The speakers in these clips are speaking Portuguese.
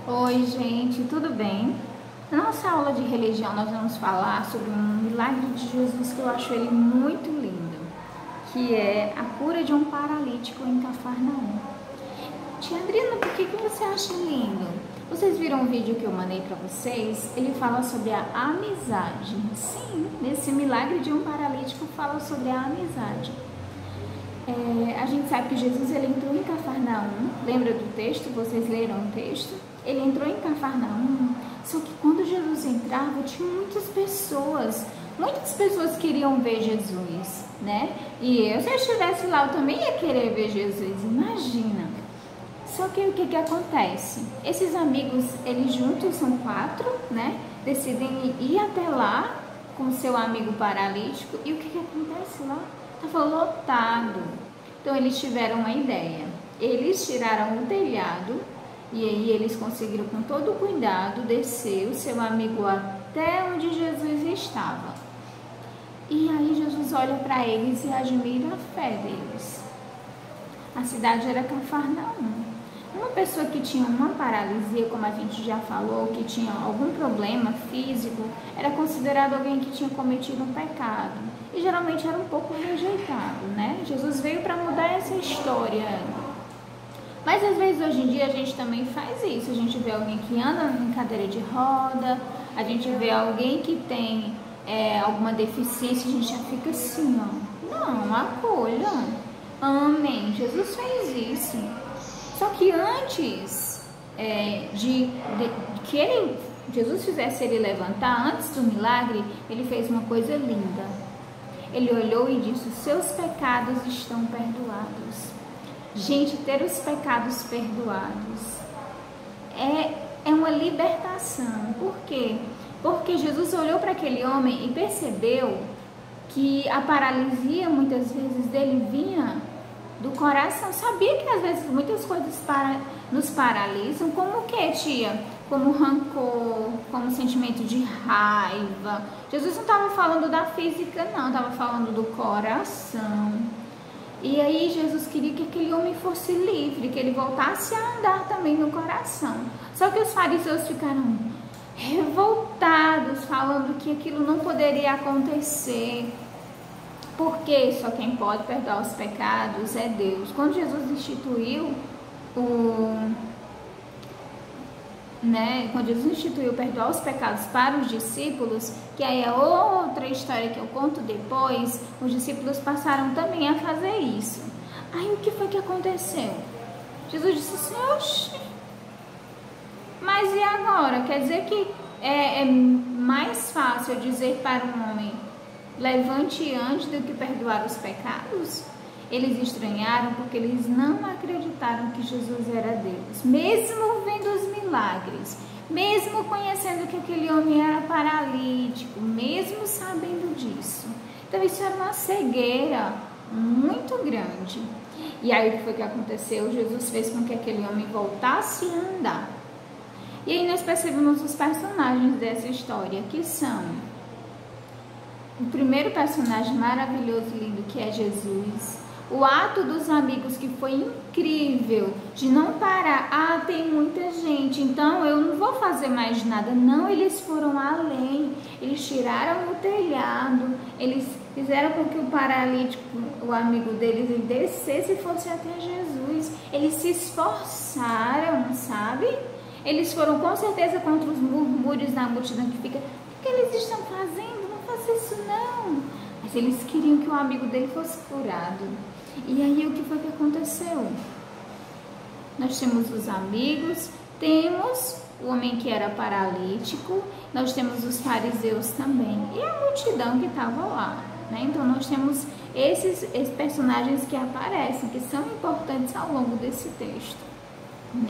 Oi, gente, tudo bem? Na nossa aula de religião, nós vamos falar sobre um milagre de Jesus que eu acho ele muito lindo, que é a cura de um paralítico em Cafarnaum. Tia Adriana, por que você acha lindo? Vocês viram o vídeo que eu mandei para vocês? Ele fala sobre a amizade. Sim, nesse milagre de um paralítico fala sobre a amizade. A gente sabe que Jesus ele entrou em Cafarnaum. Lembra do texto? Vocês leram o texto? Ele entrou em Cafarnaum, só que quando Jesus entrava, tinha muitas pessoas queriam ver Jesus, né? E eu, se eu estivesse lá, eu também ia querer ver Jesus, imagina. Só que o que acontece? Esses amigos, eles juntos são 4, né? Decidem ir até lá com seu amigo paralítico. E o que acontece lá? Estava lotado. Então eles tiveram uma ideia. Eles tiraram o telhado e aí eles conseguiram com todo o cuidado descer o seu amigo até onde Jesus estava. E aí Jesus olha para eles e admira a fé deles. A cidade era Cafarnaum. Uma pessoa que tinha uma paralisia, como a gente já falou, que tinha algum problema físico, era considerado alguém que tinha cometido um pecado. E geralmente era um pouco rejeitado, né? Jesus veio para mudar essa história. Mas às vezes hoje em dia a gente também faz isso. A gente vê alguém que anda em cadeira de roda, a gente vê alguém que tem alguma deficiência, a gente já fica assim, ó. Não, acolham, amém. Jesus fez isso. Só que antes de que Jesus fizesse ele levantar, antes do milagre, ele fez uma coisa linda. Ele olhou e disse: os seus pecados estão perdoados. Gente, ter os pecados perdoados é uma libertação. Por quê? Porque Jesus olhou para aquele homem e percebeu que a paralisia muitas vezes dele vinha do coração. Sabia que às vezes muitas coisas nos paralisam, como o que, tia? Como rancor, como sentimento de raiva. Jesus não estava falando da física, não, estava falando do coração. E aí Jesus queria que aquele homem fosse livre, que ele voltasse a andar também no coração. Só que os fariseus ficaram revoltados, falando que aquilo não poderia acontecer. Porque só quem pode perdoar os pecados é Deus. Quando Jesus instituiu quando Jesus instituiu perdoar os pecados para os discípulos, que aí é outra história que eu conto depois, os discípulos passaram também a fazer isso. Aí o que foi que aconteceu? Jesus disse assim: oxe, mas e agora? Quer dizer que é mais fácil dizer para um homem: levante e ande, do que perdoar os pecados? Eles estranharam porque eles não acreditaram que Jesus era Deus. Mesmo vendo os milagres, mesmo conhecendo que aquele homem era paralítico, mesmo sabendo disso. Então isso era uma cegueira muito grande. E aí o que foi que aconteceu? Jesus fez com que aquele homem voltasse a andar. E aí nós percebemos os personagens dessa história, que são o primeiro personagem maravilhoso e lindo, que é Jesus. O ato dos amigos, que foi incrível, de não parar. Ah, tem muita gente, então eu não vou fazer mais nada. Não, eles foram além. Eles tiraram o telhado. Eles fizeram com que o paralítico, o amigo deles, ele descesse e fosse até Jesus. Eles se esforçaram, sabe? Eles foram com certeza contra os murmúrios da multidão que fica: o que eles estão fazendo? Não faça isso não. Mas eles queriam que o amigo dele fosse curado. E aí o que foi que aconteceu? Nós temos os amigos, temos o homem que era paralítico, nós temos os fariseus também e a multidão que estava lá, né? Então nós temos esses personagens que aparecem, que são importantes ao longo desse texto.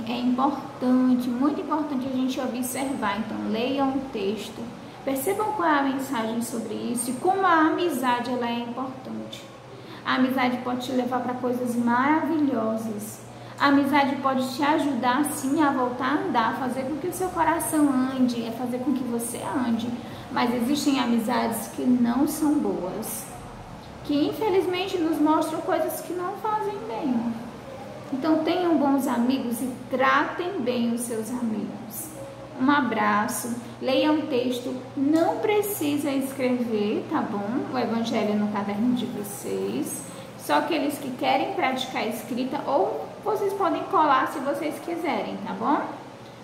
É importante, muito importante a gente observar. Então leiam o texto, percebam qual é a mensagem sobre isso e como a amizade ela é importante. A amizade pode te levar para coisas maravilhosas. A amizade pode te ajudar sim a voltar a andar, fazer com que o seu coração ande, fazer com que você ande. Mas existem amizades que não são boas, que infelizmente nos mostram coisas que não fazem bem. Então tenham bons amigos e tratem bem os seus amigos. Um abraço, leiam o texto, não precisa escrever, tá bom? O evangelho no caderno de vocês. Só aqueles que querem praticar a escrita, ou vocês podem colar se vocês quiserem, tá bom?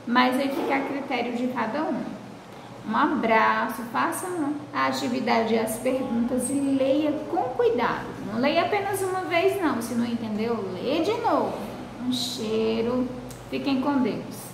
Mas aí fica a critério de cada um. Um abraço, façam a atividade e as perguntas e leia com cuidado. Não leia apenas uma vez não, se não entendeu, leia de novo. Um cheiro, fiquem com Deus.